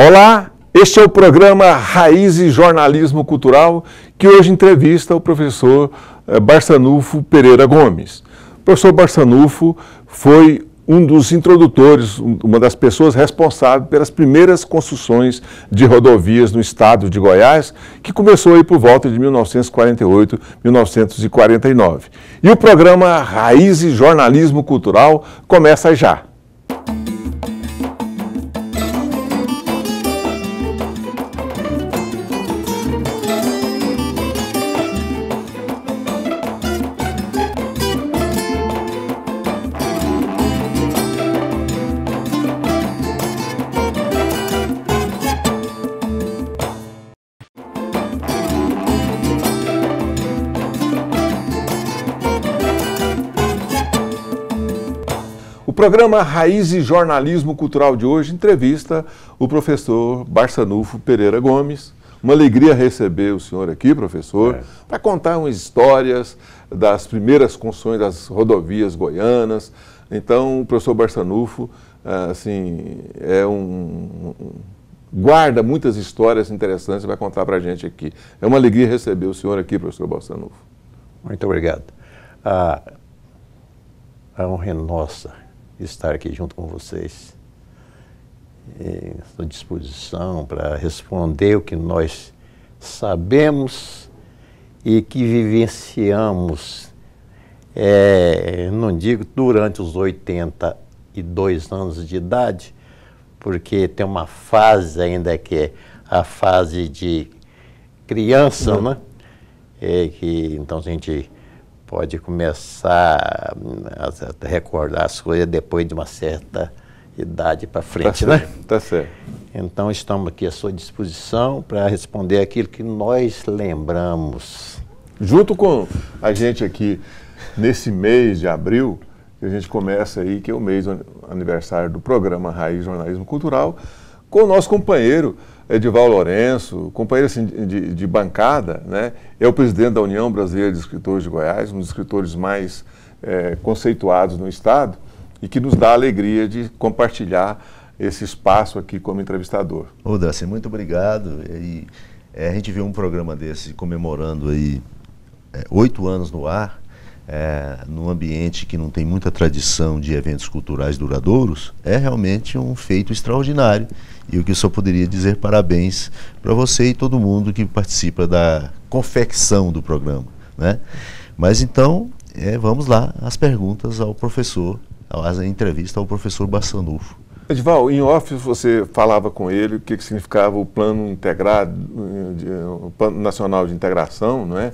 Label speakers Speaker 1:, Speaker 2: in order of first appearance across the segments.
Speaker 1: Olá, este é o programa Raízes Jornalismo Cultural, que hoje entrevista o professor Barçanufo Pereira Gomes. O professor Barçanufo foi um dos introdutores, uma das pessoas responsáveis pelas primeiras construções de rodovias no estado de Goiás, que começou aí por volta de 1948, 1949. E o programa Raízes Jornalismo Cultural começa já. O programa Raízes Jornalismo Cultural de hoje entrevista o professor Barçanufo Pereira Gomes. Uma alegria receber o senhor aqui, professor, para contar umas histórias das primeiras construções das rodovias goianas. Então, o professor Barçanufo, guarda muitas histórias interessantes e vai contar para a gente aqui. É uma alegria receber o senhor aqui, professor Barçanufo.
Speaker 2: Muito obrigado. A honra é nossa estar aqui junto com vocês. Estou à disposição para responder o que nós sabemos e que vivenciamos, não digo durante os 82 anos de idade, porque tem uma fase ainda que é a fase de criança, né? Então a gente pode começar a recordar as coisas depois de uma certa idade para frente, né?
Speaker 1: Tá certo.
Speaker 2: Então, estamos aqui à sua disposição para responder aquilo que nós lembramos.
Speaker 1: Junto com a gente aqui, nesse mês de abril, que a gente começa aí, que é o mês do aniversário do programa Raiz Jornalismo Cultural, com o nosso companheiro Edivaldo Lourenço, companheiro assim, de bancada, né? É o presidente da União Brasileira de Escritores de Goiás, um dos escritores mais conceituados no estado e que nos dá a alegria de compartilhar esse espaço aqui como entrevistador.
Speaker 3: Ô, Darcy, muito obrigado. A gente vê um programa desse comemorando aí 8 anos no ar, num ambiente que não tem muita tradição de eventos culturais duradouros, é realmente um feito extraordinário. E o que eu só poderia dizer parabéns para você e todo mundo que participa da confecção do programa, né? Mas então, vamos lá, as perguntas ao professor, a entrevista ao professor Barçanufo.
Speaker 1: Edivaldo, em off você falava com ele o que significava o plano integrado, o Plano Nacional de Integração, não é?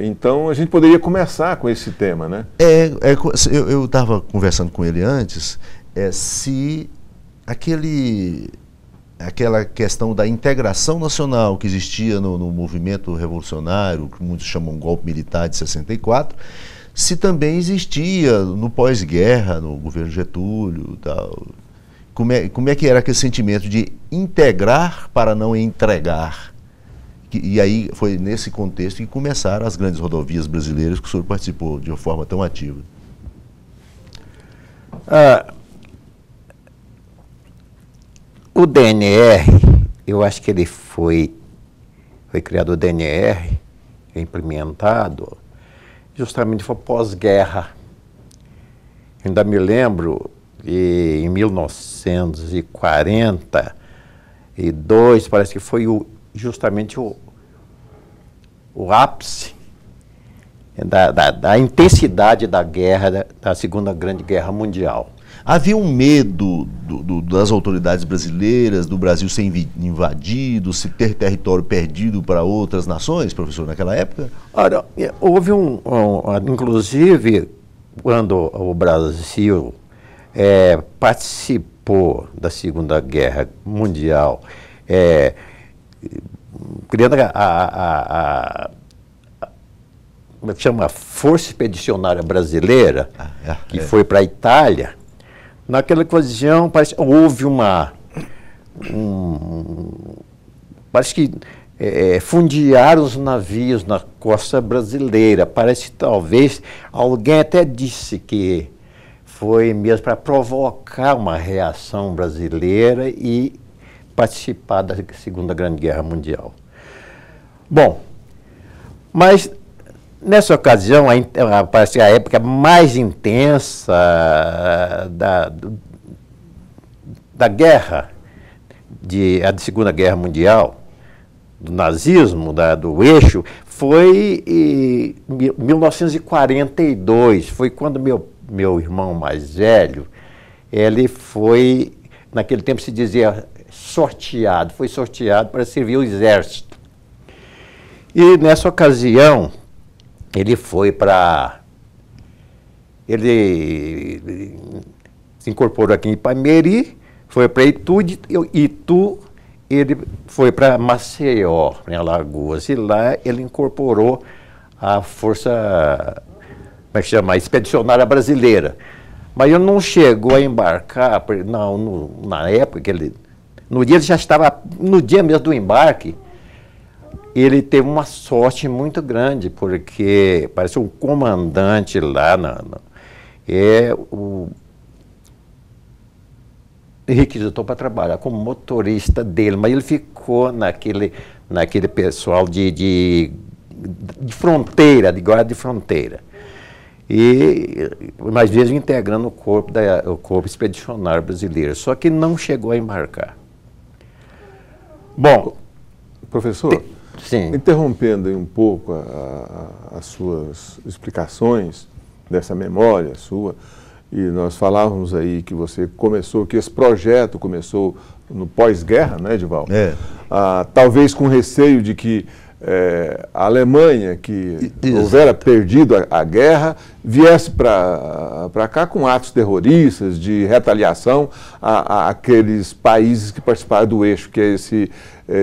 Speaker 1: Então a gente poderia começar com esse tema, né?
Speaker 3: Eu estava conversando com ele antes, se aquela questão da integração nacional que existia no movimento revolucionário, que muitos chamam golpe militar de 64, se também existia no pós-guerra, no governo Getúlio, tal. Como é que era aquele sentimento de integrar para não entregar? E aí foi nesse contexto que começaram as grandes rodovias brasileiras que o senhor participou de uma forma tão ativa.
Speaker 2: O DNR, eu acho que ele foi criado o DNR, implementado, justamente foi pós-guerra. Ainda me lembro que em 1942, parece que foi justamente o ápice da intensidade da guerra, da Segunda Grande Guerra Mundial.
Speaker 3: Havia um medo das autoridades brasileiras, do Brasil ser invadido, se ter território perdido para outras nações, professor, naquela época?
Speaker 2: Olha, houve inclusive, quando o Brasil participou da Segunda Guerra Mundial, criando como é que chama? A Força Expedicionária Brasileira, que foi para a Itália. Naquela ocasião, houve parece que fundiaram os navios na costa brasileira. Parece que talvez alguém até disse que foi mesmo para provocar uma reação brasileira e participar da Segunda Grande Guerra Mundial. Bom, mas nessa ocasião, parece que a época mais intensa da guerra, a Segunda Guerra Mundial, do nazismo, do eixo, foi em 1942, foi quando meu irmão mais velho, ele foi, naquele tempo se dizia sorteado, foi sorteado para servir o exército. E nessa ocasião, ele se incorporou aqui em Ipameri, foi para Itu, ele foi para Maceió, em Alagoas, e lá ele incorporou a Força, como é que chama, Expedicionária Brasileira. Mas ele não chegou a embarcar, na época que no dia mesmo do embarque, ele teve uma sorte muito grande, porque parece um comandante lá, requisitou para trabalhar como motorista dele, mas ele ficou naquele pessoal de fronteira, de guarda de fronteira. Mas mesmo integrando o corpo expedicionário brasileiro, só que não chegou a embarcar. Bom,
Speaker 1: professor,
Speaker 2: sim.
Speaker 1: Interrompendo aí um pouco as suas explicações dessa memória sua, e nós falávamos aí que que esse projeto começou no pós-guerra, né, Edivaldo? Talvez com receio de que a Alemanha, que houvera perdido a guerra, viesse para cá com atos terroristas de retaliação àqueles países que participaram do eixo, que é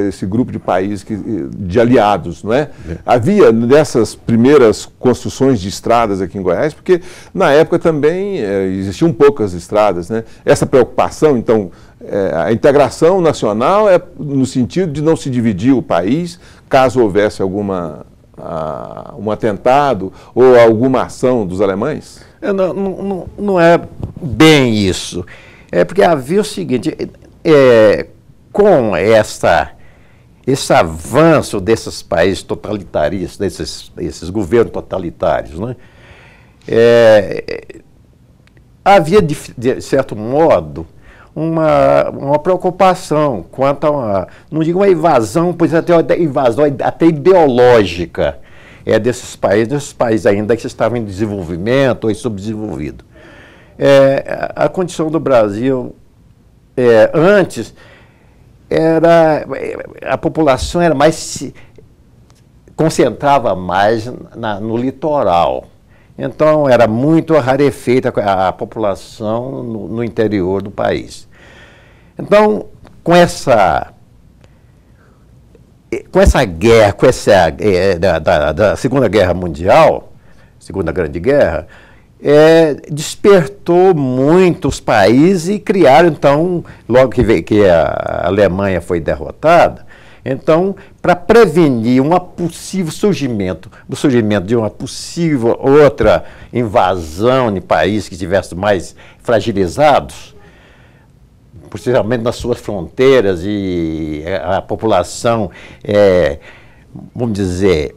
Speaker 1: esse grupo de países de aliados, não é? Havia nessas primeiras construções de estradas aqui em Goiás, porque na época também existiam poucas estradas, né? Essa preocupação, então, a integração nacional é no sentido de não se dividir o país, caso houvesse um atentado ou alguma ação dos alemães?
Speaker 2: Não é bem isso. É porque havia o seguinte, com esse avanço desses países totalitaristas, desses governos totalitários, né? Havia, de certo modo, uma preocupação quanto não digo uma invasão, pois até uma invasão até ideológica desses países ainda que estavam em desenvolvimento ou em subdesenvolvido. A condição do Brasil, antes, a população concentrava mais no litoral. Então, era muito rarefeita a população no interior do país. Então, com essa guerra, da Segunda Guerra Mundial, Segunda Grande Guerra, despertou muitos países e criaram, então, logo que a Alemanha foi derrotada, então, para prevenir um possível surgimento de uma possível outra invasão de países que estivessem mais fragilizados, possivelmente nas suas fronteiras, e a população, vamos dizer,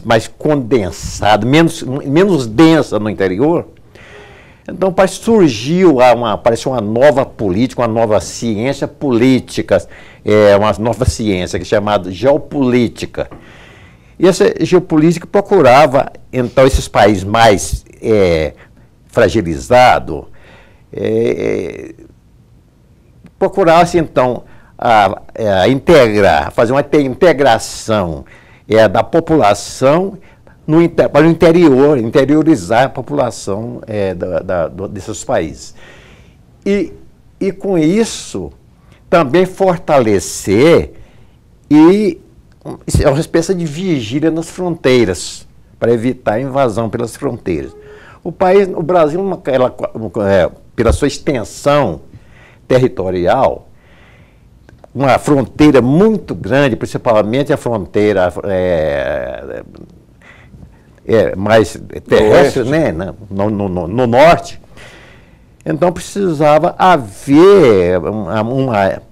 Speaker 2: mais condensada, menos densa no interior. Então, surgiu parece uma nova política, uma nova ciência política, uma nova ciência que é chamada geopolítica. E essa geopolítica procurava, então, esses países mais fragilizados, procurasse, então, fazer uma integração da população para o interior, interiorizar a população desses países. E com isso, também fortalecer uma espécie de vigília nas fronteiras, para evitar a invasão pelas fronteiras. O Brasil, pela sua extensão territorial, uma fronteira muito grande, principalmente a fronteira mais terrestre, né, no norte, Então precisava haver uma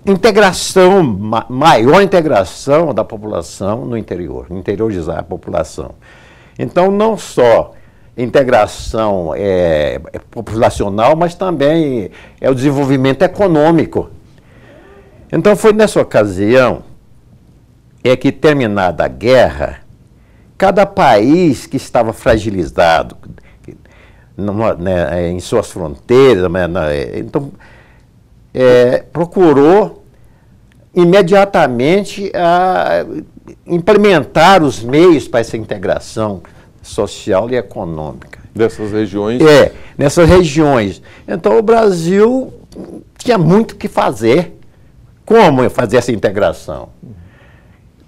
Speaker 2: integração, maior integração da população no interior, interiorizar a população. Então não só integração populacional, mas também o desenvolvimento econômico. Então foi nessa ocasião que, terminada a guerra, cada país que estava fragilizado em suas fronteiras, então procurou imediatamente implementar os meios para essa integração social e econômica.
Speaker 1: Dessas regiões?
Speaker 2: Nessas regiões. Então o Brasil tinha muito o que fazer. Como fazer essa integração?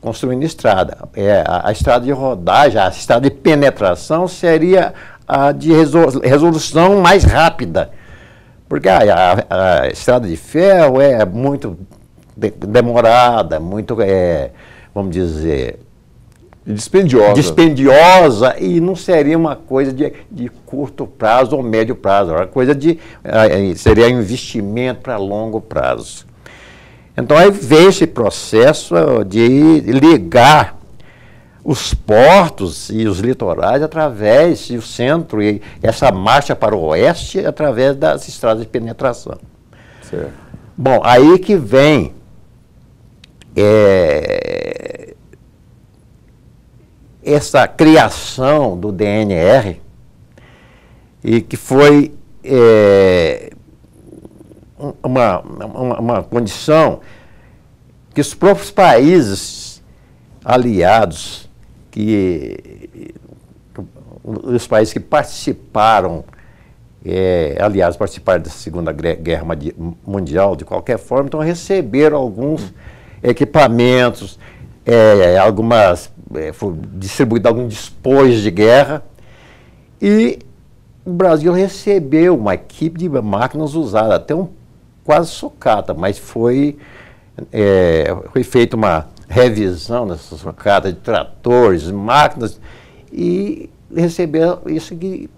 Speaker 2: Construindo estrada. A estrada de rodagem, a estrada de penetração seria a de resolução mais rápida. Porque a estrada de ferro é muito demorada, muito, vamos dizer... dispendiosa, e não seria uma coisa de curto prazo ou médio prazo, era uma coisa seria um investimento para longo prazo. Então aí veio esse processo de ligar os portos e os litorais e o centro, e essa marcha para o oeste através das estradas de penetração.
Speaker 1: Certo.
Speaker 2: Bom, aí que vem essa criação do DNR, e que foi uma condição que os próprios países aliados, os países que participaram, participaram da Segunda Guerra Mundial, de qualquer forma, então receberam alguns equipamentos, foi distribuído alguns despojos de guerra, e o Brasil recebeu uma equipe de máquinas usadas, até quase sucata, mas foi feita uma revisão dessas sucatas de tratores, máquinas, e recebeu isso que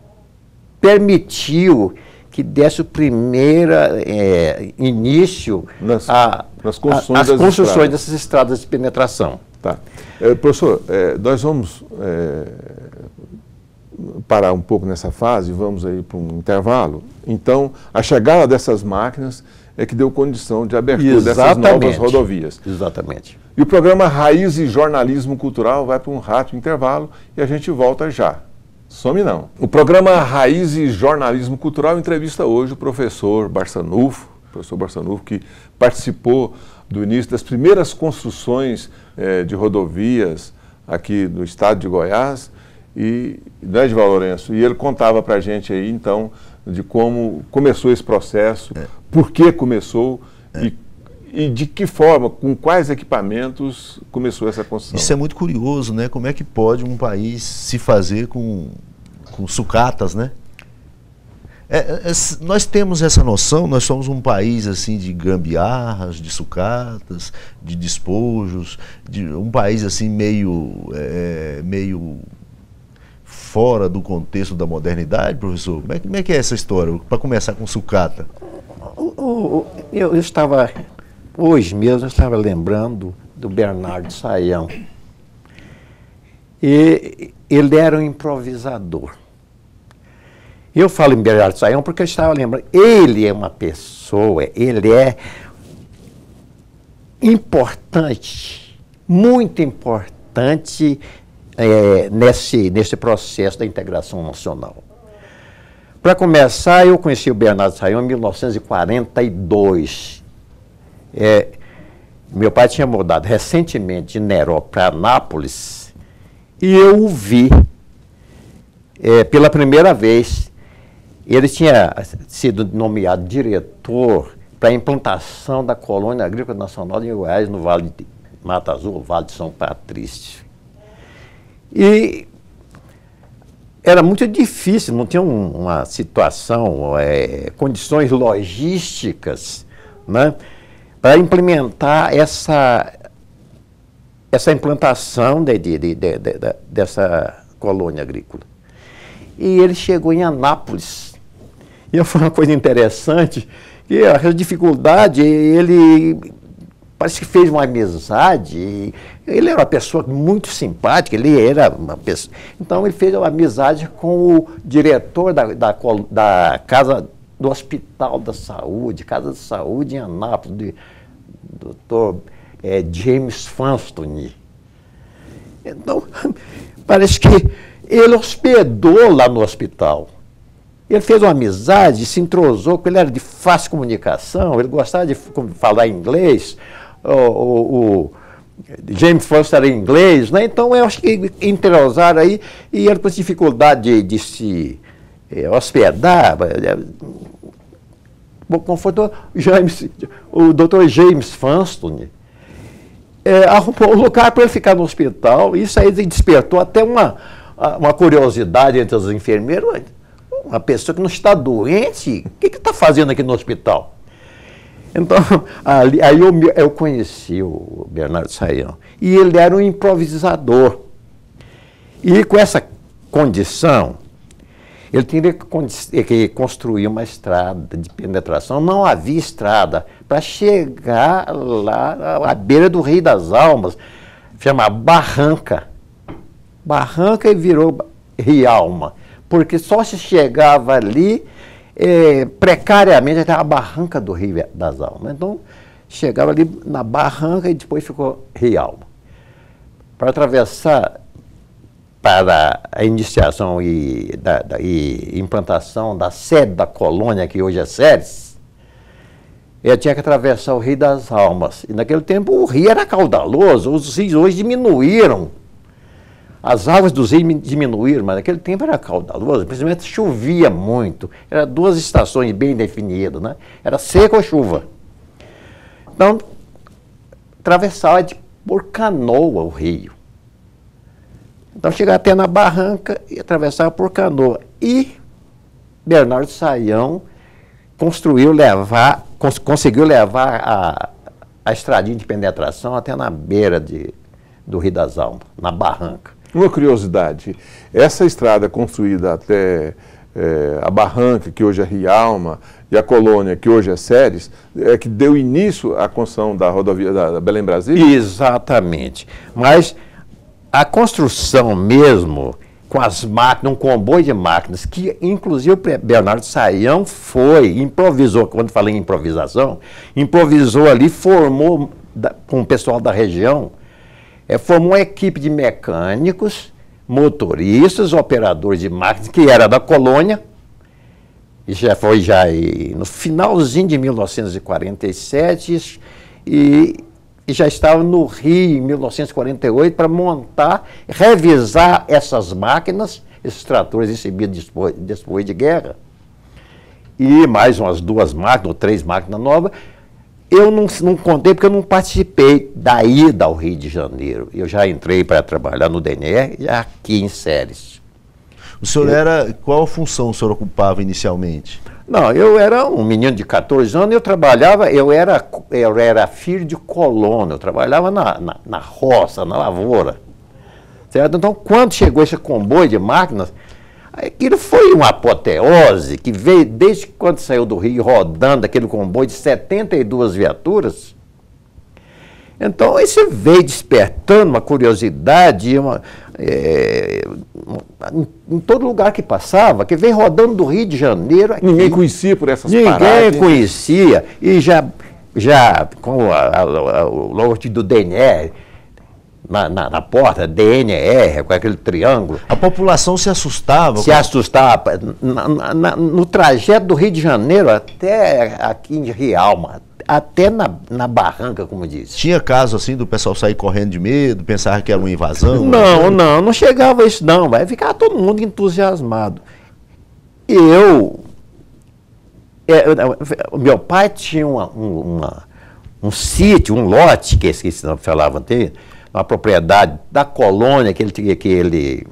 Speaker 2: permitiu que desse o primeiro início
Speaker 1: nas
Speaker 2: construções dessas estradas de penetração.
Speaker 1: Tá. Professor, nós vamos parar um pouco nessa fase, vamos aí para um intervalo. Então, a chegada dessas máquinas é que deu condição de abertura dessas novas rodovias.
Speaker 2: Exatamente.
Speaker 1: E o programa Raiz e Jornalismo Cultural vai para um rápido intervalo e a gente volta já. Some não. O programa Raiz e Jornalismo Cultural entrevista hoje o professor Barçanufo, que participou do início das primeiras construções de rodovias aqui no estado de Goiás, e Edivaldo Lourenço, e ele contava para a gente aí, então, de como começou esse processo, por que começou e de que forma, com quais equipamentos começou essa construção.
Speaker 3: Isso é muito curioso, né? Como é que pode um país se fazer com sucatas, né? Nós temos essa noção, nós somos um país assim de gambiarras, de sucatas, de despojos, um país assim meio fora do contexto da modernidade, professor. Como é que é essa história, para começar com sucata?
Speaker 2: Eu estava, hoje mesmo, eu estava lembrando do Bernardo Sayão. E ele era um improvisador. Eu falo em Bernardo Sayão porque eu estava lembrando, ele é uma pessoa, ele é importante, muito importante nesse processo da integração nacional. Para começar, eu conheci o Bernardo Sayão em 1942. Meu pai tinha mudado recentemente de Neró para Anápolis e eu o vi pela primeira vez. Ele tinha sido nomeado diretor para a implantação da Colônia Agrícola Nacional de Goiás, no Vale de Mata Azul, Vale de São Patrício. E era muito difícil, não tinha uma situação, condições logísticas, né, para implementar essa implantação dessa colônia agrícola. E ele chegou em Anápolis E foi uma coisa interessante, que a dificuldade, ele parece que fez uma amizade, ele era uma pessoa muito simpática, ele era uma pessoa... Então ele fez uma amizade com o diretor da casa do Hospital da Saúde, Casa de Saúde em Anápolis, do Dr. James Fanstone. Então, parece que ele hospedou lá no hospital. Ele fez uma amizade, se entrosou, porque ele era de fácil comunicação, ele gostava de falar inglês, o James Foster era inglês, né? Então eu acho que entrosaram aí, e ele com dificuldade de se hospedar, confortou o Dr. James Fanstone, arrumou um lugar para ele ficar no hospital. Isso aí despertou até uma curiosidade entre os enfermeiros. Uma pessoa que não está doente, o que está fazendo aqui no hospital? Então, aí eu conheci o Bernardo Saião. E ele era um improvisador. E com essa condição, ele teria que construir uma estrada de penetração. Não havia estrada para chegar lá à beira do Rio das Almas, chama Barranca. Barranca e virou Rialma, porque só se chegava ali precariamente até a Barranca do Rio das Almas. Então, chegava ali na Barranca e depois ficou Rialma. Para atravessar para a iniciação e implantação da sede da colônia, que hoje é Séries, eu tinha que atravessar o Rio das Almas. E naquele tempo o rio era caudaloso, os rios hoje diminuíram. As águas dos rios diminuíram, mas naquele tempo era caudaloso, principalmente chovia muito. Eram duas estações bem definidas, né? Era seca ou chuva. Então, atravessava por canoa o rio. Então, chegava até na Barranca e atravessava por canoa. E Bernardo Saião conseguiu levar a estradinha de penetração até na beira do Rio das Almas, na Barranca.
Speaker 1: Uma curiosidade, essa estrada construída até a Barranca, que hoje é Rialma, e a colônia, que hoje é Séries, é que deu início à construção da rodovia da Belém-Brasília?
Speaker 2: Exatamente. Mas a construção mesmo, com as máquinas, um comboio de máquinas, que inclusive o Bernardo Saião improvisou, quando falei em improvisação, improvisou ali, formou com o pessoal da região, formou uma equipe de mecânicos, motoristas, operadores de máquinas, que era da colônia, e já foi no finalzinho de 1947, e já estava no Rio em 1948 para montar, revisar essas máquinas, esses tratores recebidos depois de guerra, e mais umas 2 máquinas ou 3 máquinas novas. Eu não contei porque eu não participei da ida ao Rio de Janeiro. Eu já entrei para trabalhar no DNR aqui em Séries.
Speaker 3: O senhor qual função o senhor ocupava inicialmente?
Speaker 2: Não, eu era um menino de 14 anos, eu era filho de colono, eu trabalhava na roça, na lavoura. Certo? Então, quando chegou esse comboio de máquinas, aquilo foi uma apoteose que veio desde quando saiu do Rio rodando aquele comboio de 72 viaturas. Então, isso veio despertando uma curiosidade, em todo lugar que passava, que veio rodando do Rio de Janeiro. Aqui.
Speaker 1: Ninguém conhecia por essas paradas.
Speaker 2: Ninguém conhecia, e já com o logo do DNR, na porta, DNR, com aquele triângulo.
Speaker 3: A população se assustava?
Speaker 2: Se assustava. No trajeto do Rio de Janeiro até aqui em Rialma, até na Barranca, como disse.
Speaker 3: Tinha caso assim do pessoal sair correndo de medo, pensar que era uma invasão?
Speaker 2: Não chegava a isso não, vai ficar todo mundo entusiasmado. Meu pai tinha um sítio, um lote, que esqueci não falava antes, uma propriedade da colônia que ele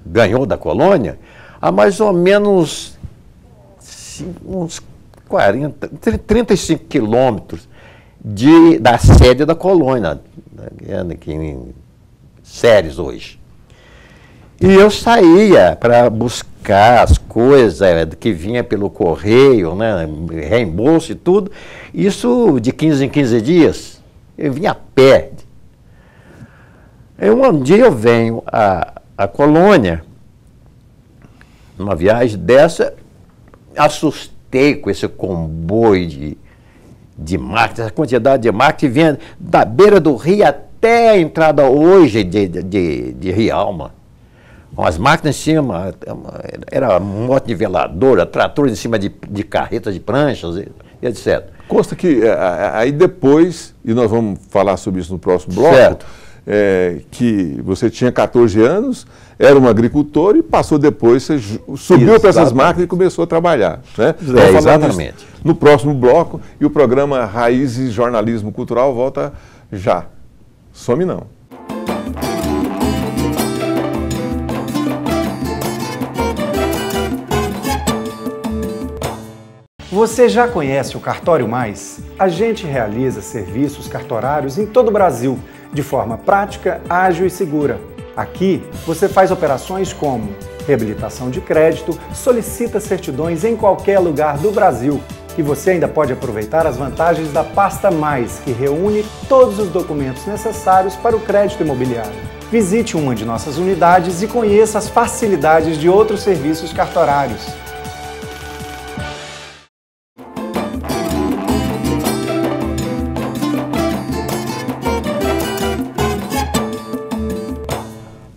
Speaker 2: ganhou da colônia, há mais ou menos uns 35 quilômetros da sede da colônia, aqui em Séries hoje. E eu saía para buscar, buscar as coisas que vinha pelo correio, né, reembolso e tudo, isso de 15 em 15 dias, eu vinha a pé. Um dia eu venho a Colônia, numa viagem dessa, assustei com esse comboio de máquinas, essa quantidade de máquinas que vinha da beira do rio até a entrada hoje de Rialma. As máquinas em cima, era moto-niveladora, tratores em cima de carretas de pranchas, e etc.
Speaker 1: Consta que aí depois, e nós vamos falar sobre isso no próximo bloco,
Speaker 2: certo.
Speaker 1: Que você tinha 14 anos, era um agricultor e passou depois, você subiu para essas máquinas e começou a trabalhar. Né?
Speaker 2: Exatamente.
Speaker 1: No próximo bloco, e o programa Raízes Jornalismo Cultural volta já. Some não.
Speaker 4: Você já conhece o Cartório Mais? A gente realiza serviços cartorários em todo o Brasil, de forma prática, ágil e segura. Aqui, você faz operações como reabilitação de crédito, solicita certidões em qualquer lugar do Brasil. E você ainda pode aproveitar as vantagens da Pasta Mais, que reúne todos os documentos necessários para o crédito imobiliário. Visite uma de nossas unidades e conheça as facilidades de outros serviços cartorários.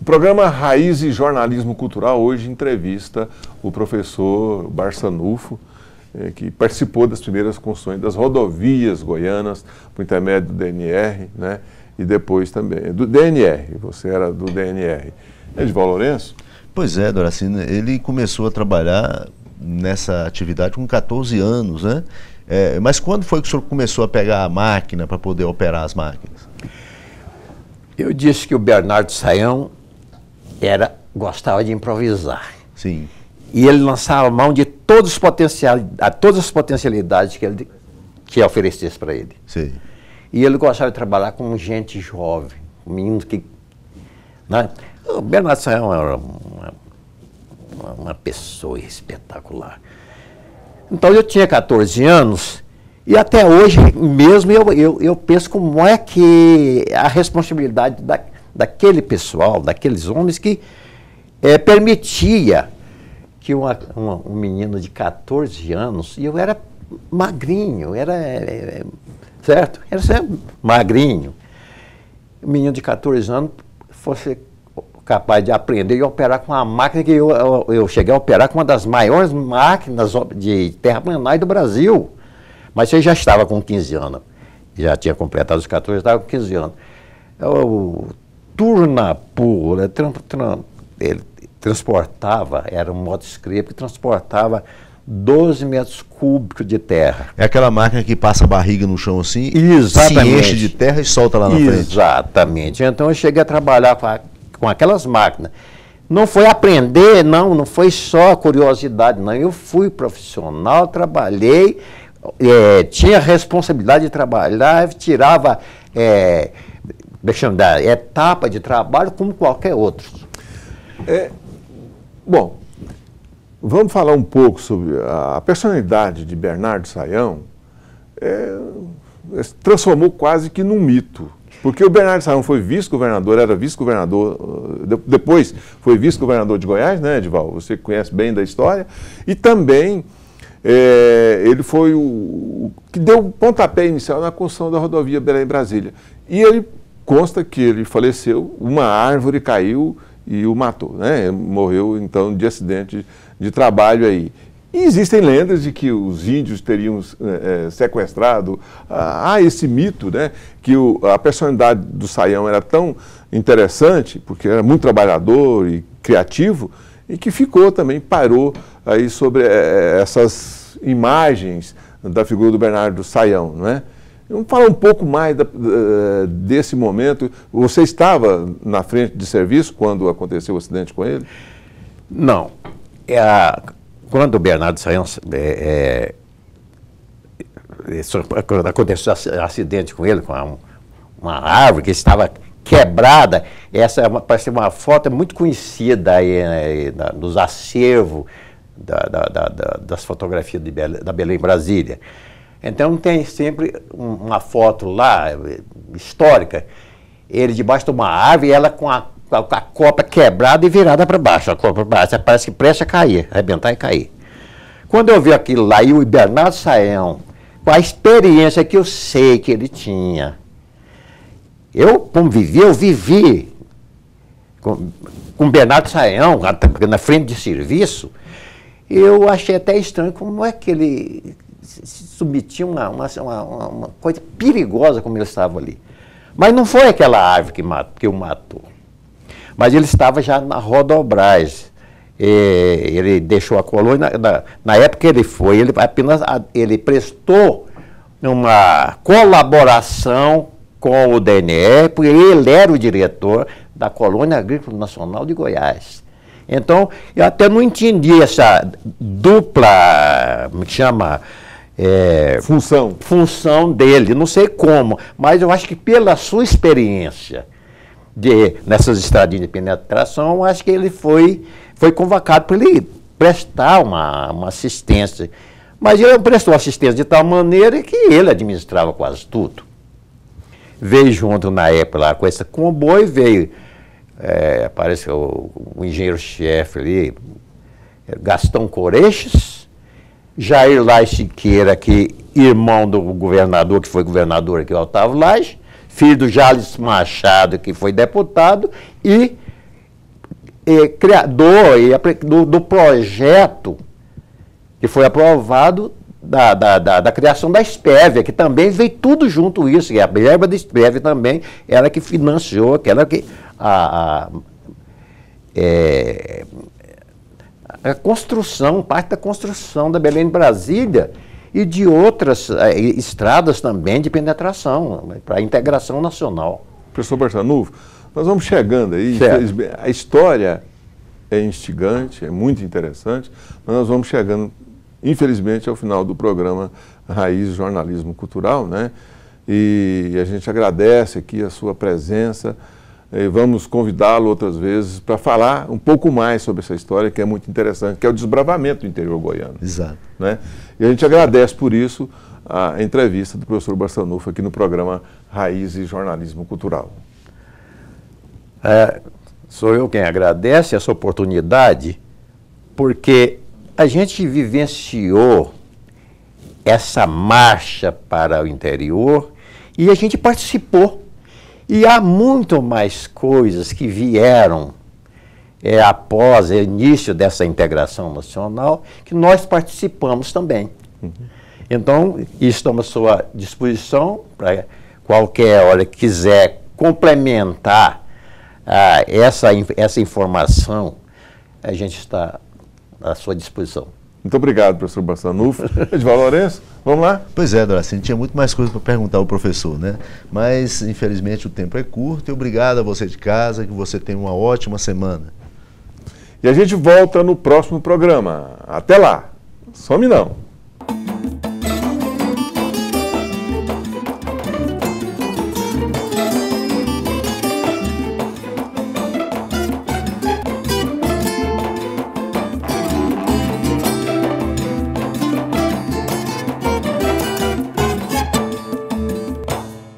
Speaker 1: O programa Raízes Jornalismo Cultural hoje entrevista o professor Barçanufo, que participou das primeiras construções das rodovias goianas, por intermédio do DNR, né? E depois também do DNR, você era do DNR. Edivaldo Lourenço?
Speaker 3: Pois é, Doracina, ele começou a trabalhar nessa atividade com 14 anos, né? Mas quando foi que o senhor começou a pegar a máquina para poder operar as máquinas?
Speaker 2: Eu disse que o Bernardo Sayão gostava de improvisar.
Speaker 3: Sim.
Speaker 2: E ele lançava mão de todas as potencialidades que oferecesse para ele.
Speaker 3: Sim.
Speaker 2: E ele gostava de trabalhar com gente jovem, meninos que... Né? O Bernardo Sayão era uma pessoa espetacular. Então eu tinha 14 anos e até hoje mesmo eu penso como é que a responsabilidade daquele pessoal, daqueles homens que permitia que um menino de 14 anos, e eu era magrinho, certo? Era sempre magrinho. Um menino de 14 anos fosse capaz de aprender e operar com uma máquina que eu cheguei a operar com uma das maiores máquinas de terraplanagem do Brasil. Mas eu já estava com 15 anos, já tinha completado os 14, estava com 15 anos. O Turnapu, ele transportava, era um motoscreve que transportava 12 metros cúbicos de terra.
Speaker 3: É aquela máquina que passa a barriga no chão assim,
Speaker 2: exatamente,
Speaker 3: se enche de terra e solta lá na frente.
Speaker 2: Exatamente. Então eu cheguei a trabalhar com aquelas máquinas. Não foi aprender, não foi só curiosidade, não. Eu fui profissional, trabalhei, tinha a responsabilidade de trabalhar, tirava etapa de trabalho como qualquer outro.
Speaker 1: Bom, vamos falar um pouco sobre a personalidade de Bernardo Sayão. Transformou quase que num mito. Porque o Bernardo Sayão foi vice-governador, era vice-governador, depois foi vice-governador de Goiás, né, Edivaldo? Você conhece bem da história. E também ele foi o que deu o pontapé inicial na construção da rodovia Belém-Brasília. E ele consta que ele faleceu, uma árvore caiu e o matou, né? Morreu, então, de acidente de trabalho aí. E existem lendas de que os índios teriam sequestrado. Há esse mito, né? Que a personalidade do Sayão era tão interessante, porque era muito trabalhador e criativo, e que parou aí sobre essas imagens da figura do Bernardo Sayão, não é? Vamos falar um pouco mais desse momento. Você estava na frente de serviço quando aconteceu o acidente com ele?
Speaker 2: Não. Quando o Bernardo Sayão, quando aconteceu o acidente com ele, com uma árvore que estava quebrada. Essa parece uma foto muito conhecida aí, nos acervos das fotografias da Belém Brasília. Então tem sempre uma foto lá, histórica, ele debaixo de uma árvore e ela com a copa quebrada e virada para baixo. A copa para baixo, parece que presta a cair, arrebentar e cair. Quando eu vi aquilo lá, e o Bernardo Sayão, com a experiência que eu sei que ele tinha, eu vivi com o Bernardo Sayão, na frente de serviço, eu achei até estranho como é que ele se submetia a uma coisa perigosa como ele estava ali. Mas não foi aquela árvore que o matou. Mas ele estava já na Rodobras. Ele deixou a colônia, na época que ele foi, ele prestou uma colaboração com o DNE, porque ele era o diretor da Colônia Agrícola Nacional de Goiás. Então, eu até não entendi essa dupla, como chama? Função dele, não sei como, mas eu acho que pela sua experiência nessas estradinhas de penetração, eu acho que ele foi convocado para ele prestar uma assistência. Mas ele prestou assistência de tal maneira que ele administrava quase tudo. Veio junto na época lá com esse comboio, parece que o engenheiro-chefe ali, Gastão Coreixes, Jair Lage Siqueira, irmão do governador, que foi governador aqui, Otávio Lage, filho do Jales Machado, que foi deputado, e criador do projeto que foi aprovado da criação da Espévia, que também veio tudo junto isso, e a verba da Espévia também, ela que financiou, a construção, parte da construção da Belém Brasília e de outras estradas também de penetração, para a integração nacional.
Speaker 1: Professor Barçanufo, nós vamos chegando aí, a história é instigante, é muito interessante, mas nós vamos chegando, infelizmente, ao final do programa Raiz Jornalismo Cultural, né? E a gente agradece aqui a sua presença, e vamos convidá-lo outras vezes para falar um pouco mais sobre essa história que é muito interessante, que é o desbravamento do interior goiano.
Speaker 3: Exato.
Speaker 1: Né? E a gente agradece por isso a entrevista do professor Barçanufo aqui no programa Raiz e Jornalismo Cultural.
Speaker 2: Sou eu quem agradece essa oportunidade, porque a gente vivenciou essa marcha para o interior e a gente participou. E há muito mais coisas que vieram após o início dessa integração nacional que nós participamos também. Uhum. Então, estamos à sua disposição para qualquer hora que quiser complementar essa informação, a gente está à sua disposição.
Speaker 1: Muito obrigado, professor Barçanufo. Edivaldo Lourenço, vamos lá?
Speaker 3: Pois é, Doracino, tinha muito mais coisa para perguntar ao professor, né? Mas, infelizmente, o tempo é curto. E obrigado a você de casa, que você tenha uma ótima semana.
Speaker 1: E a gente volta no próximo programa. Até lá. Some não.